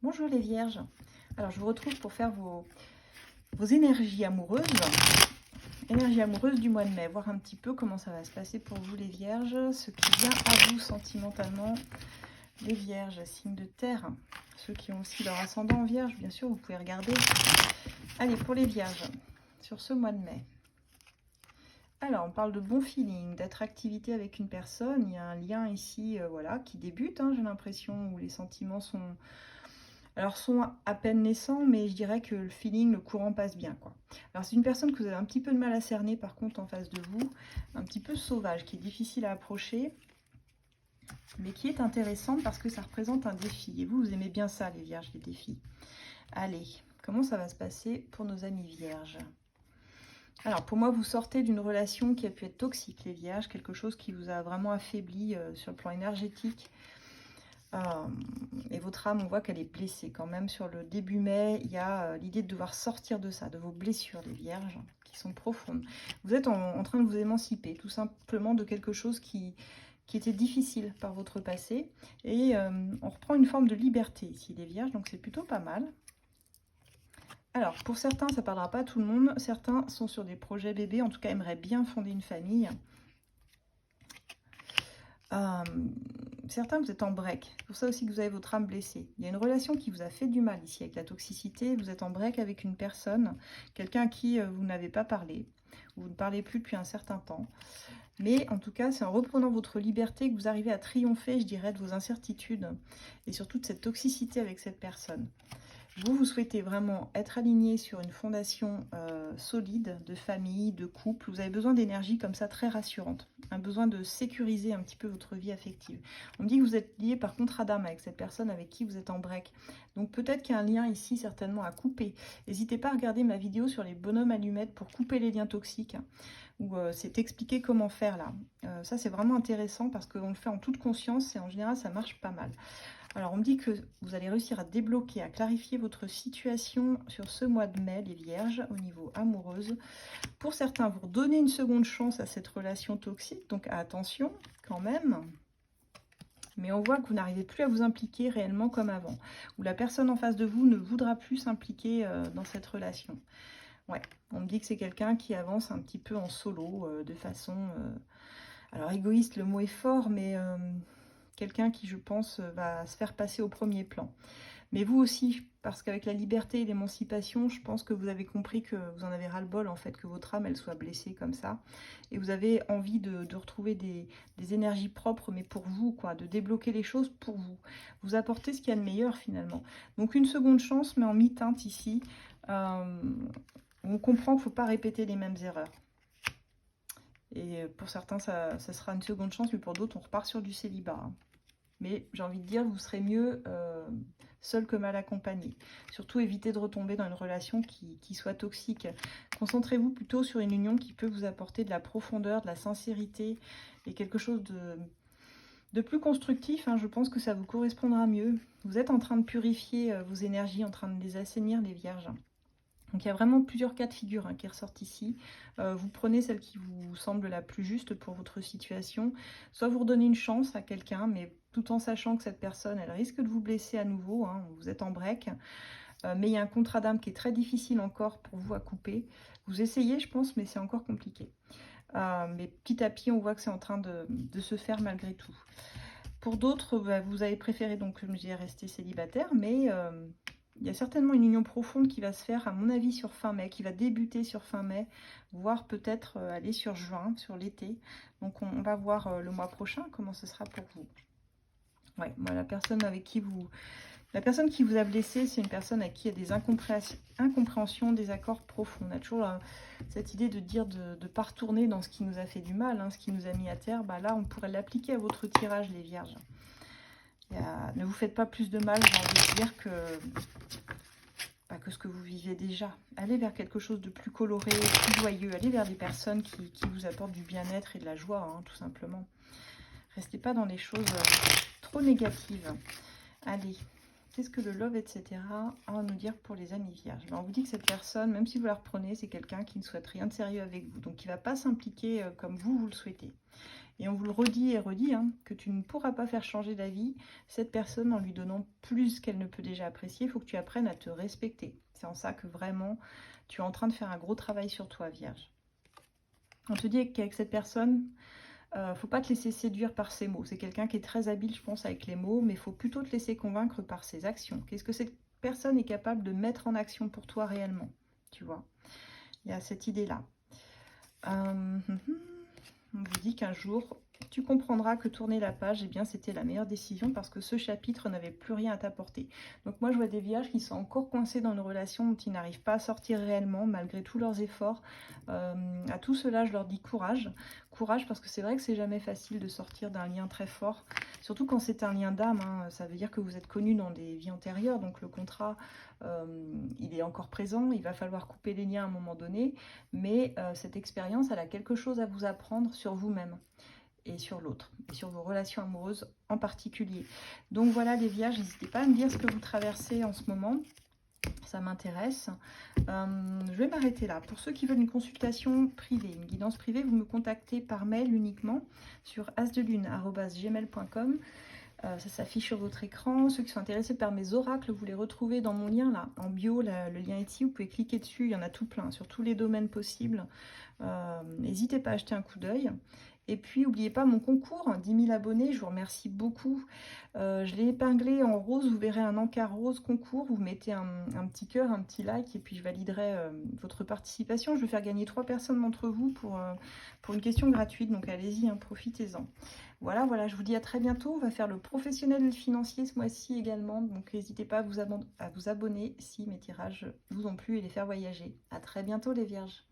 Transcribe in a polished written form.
Bonjour les vierges. Alors je vous retrouve pour faire vos énergies amoureuses. Énergie amoureuse du mois de mai. Voir un petit peu comment ça va se passer pour vous les vierges. Ce qui vient à vous sentimentalement. Les vierges, signe de terre. Ceux qui ont aussi leur ascendant en vierge, bien sûr, vous pouvez regarder. Allez, pour les vierges, sur ce mois de mai. Alors, on parle de bon feeling, d'attractivité avec une personne. Il y a un lien ici, voilà, qui débute, hein, j'ai l'impression, où les sentiments sont à peine naissants, mais je dirais que le feeling, le courant passe bien, quoi. Alors, c'est une personne que vous avez un petit peu de mal à cerner, par contre, en face de vous, un petit peu sauvage, qui est difficile à approcher, mais qui est intéressante parce que ça représente un défi. Et vous aimez bien ça, les vierges, les défis. Allez, comment ça va se passer pour nos amis vierges? Alors, pour moi, vous sortez d'une relation qui a pu être toxique, les vierges, quelque chose qui vous a vraiment affaibli sur le plan énergétique. Et votre âme, on voit qu'elle est blessée quand même. Sur le début mai, il y a l'idée de devoir sortir de ça, de vos blessures, les vierges, qui sont profondes. Vous êtes en train de vous émanciper, tout simplement de quelque chose qui était difficile par votre passé. Et on reprend une forme de liberté ici, les vierges, donc c'est plutôt pas mal. Alors, pour certains, ça ne parlera pas à tout le monde. Certains sont sur des projets bébés, en tout cas, aimeraient bien fonder une famille. Certains, vous êtes en break. C'est pour ça aussi que vous avez votre âme blessée. Il y a une relation qui vous a fait du mal ici avec la toxicité. Vous êtes en break avec une personne, quelqu'un à qui vous n'avez pas parlé. Vous ne parlez plus depuis un certain temps. Mais en tout cas, c'est en reprenant votre liberté que vous arrivez à triompher, je dirais, de vos incertitudes. Et surtout de cette toxicité avec cette personne. Vous souhaitez vraiment être aligné sur une fondation solide de famille, de couple. Vous avez besoin d'énergie comme ça très rassurante. Un besoin de sécuriser un petit peu votre vie affective. On me dit que vous êtes lié par contrat d'âme avec cette personne avec qui vous êtes en break. Donc peut-être qu'il y a un lien ici certainement à couper. N'hésitez pas à regarder ma vidéo sur les bonhommes allumettes pour couper les liens toxiques. Où c'est expliqué comment faire là. Ça c'est vraiment intéressant parce qu'on le fait en toute conscience et en général ça marche pas mal. Alors, on me dit que vous allez réussir à débloquer, à clarifier votre situation sur ce mois de mai, les vierges, au niveau amoureuse. Pour certains, vous redonnez une seconde chance à cette relation toxique, donc attention quand même. Mais on voit que vous n'arrivez plus à vous impliquer réellement comme avant. Ou la personne en face de vous ne voudra plus s'impliquer dans cette relation. Ouais, on me dit que c'est quelqu'un qui avance un petit peu en solo, de façon... alors égoïste, le mot est fort, mais... quelqu'un qui, je pense, va se faire passer au premier plan. Mais vous aussi, parce qu'avec la liberté et l'émancipation, je pense que vous avez compris que vous en avez ras-le-bol, en fait, que votre âme, elle soit blessée comme ça. Et vous avez envie de retrouver des énergies propres, mais pour vous, quoi, de débloquer les choses pour vous. Vous apportez ce qu'il y a de meilleur, finalement. Donc, une seconde chance, mais en mi-teinte ici. On comprend qu'il ne faut pas répéter les mêmes erreurs. Et pour certains, ça sera une seconde chance, mais pour d'autres, on repart sur du célibat, hein. Mais j'ai envie de dire, vous serez mieux seul que mal accompagné. Surtout, évitez de retomber dans une relation qui soit toxique. Concentrez-vous plutôt sur une union qui peut vous apporter de la profondeur, de la sincérité et quelque chose de plus constructif. Hein. Je pense que ça vous correspondra mieux. Vous êtes en train de purifier vos énergies, en train de les assainir, les vierges. Donc il y a vraiment plusieurs cas de figure qui ressortent ici. Vous prenez celle qui vous semble la plus juste pour votre situation. Soit vous redonnez une chance à quelqu'un, mais tout en sachant que cette personne, elle risque de vous blesser à nouveau. Hein, vous êtes en break. Mais il y a un contrat d'âme qui est très difficile encore pour vous à couper. Vous essayez, je pense, mais c'est encore compliqué. Mais petit à petit, on voit que c'est en train de se faire malgré tout. Pour d'autres, vous avez préféré, donc, comme je disais, rester célibataire, mais... il y a certainement une union profonde qui va se faire, à mon avis, sur fin mai, qui va débuter sur fin mai, voire peut-être aller sur juin, sur l'été. Donc on va voir le mois prochain comment ce sera pour vous. Ouais, moi, la personne qui vous a blessé, c'est une personne à qui il y a des incompréhensions, des accords profonds. On a toujours cette idée de dire de ne pas retourner dans ce qui nous a fait du mal, hein, ce qui nous a mis à terre. Bah, là, on pourrait l'appliquer à votre tirage, les vierges. Ne vous faites pas plus de mal, j'ai envie de dire que ce que vous vivez déjà. Allez vers quelque chose de plus coloré, plus joyeux. Allez vers des personnes qui vous apportent du bien-être et de la joie, hein, tout simplement. Restez pas dans les choses trop négatives. Allez, qu'est-ce que le love, etc. a à nous dire pour les amis vierges? On vous dit que cette personne, même si vous la reprenez, c'est quelqu'un qui ne souhaite rien de sérieux avec vous. Donc, qui ne va pas s'impliquer comme vous le souhaitez. Et on vous le redit et redit, hein, que tu ne pourras pas faire changer d'avis cette personne en lui donnant plus qu'elle ne peut déjà apprécier. Il faut que tu apprennes à te respecter. C'est en ça que vraiment, tu es en train de faire un gros travail sur toi, Vierge. On te dit qu'avec cette personne, faut pas te laisser séduire par ses mots. C'est quelqu'un qui est très habile, je pense, avec les mots, mais il faut plutôt te laisser convaincre par ses actions. Qu'est-ce que cette personne est capable de mettre en action pour toi réellement? Tu vois, il y a cette idée-là. On vous dit qu'un jour, tu comprendras que tourner la page, eh bien, c'était la meilleure décision parce que ce chapitre n'avait plus rien à t'apporter. Donc moi, je vois des vierges qui sont encore coincés dans une relation dont ils n'arrivent pas à sortir réellement, malgré tous leurs efforts. À tout cela, je leur dis courage. Courage parce que c'est vrai que c'est jamais facile de sortir d'un lien très fort, surtout quand c'est un lien d'âme, hein. Ça veut dire que vous êtes connus dans des vies antérieures, donc le contrat, il est encore présent, il va falloir couper les liens à un moment donné, mais cette expérience, elle a quelque chose à vous apprendre sur vous-même et sur l'autre, et sur vos relations amoureuses en particulier. Donc voilà les vierges, n'hésitez pas à me dire ce que vous traversez en ce moment, ça m'intéresse. Je vais m'arrêter là. Pour ceux qui veulent une consultation privée, une guidance privée, vous me contactez par mail uniquement sur asdelune@gmail.com. Ça s'affiche sur votre écran. Ceux qui sont intéressés par mes oracles, vous les retrouvez dans mon lien là, en bio, le lien est ici, vous pouvez cliquer dessus, il y en a tout plein, sur tous les domaines possibles. N'hésitez pas à jeter un coup d'œil. Et puis, n'oubliez pas mon concours, 10 000 abonnés, je vous remercie beaucoup. Je l'ai épinglé en rose, vous verrez un encart rose concours, vous mettez un petit cœur, un petit like, et puis je validerai votre participation. Je vais faire gagner 3 personnes d'entre vous pour une question gratuite, donc allez-y, hein, profitez-en. Voilà, voilà, je vous dis à très bientôt. On va faire le professionnel financier ce mois-ci également, donc n'hésitez pas à vous abonner si mes tirages vous ont plu et les faire voyager. À très bientôt les vierges.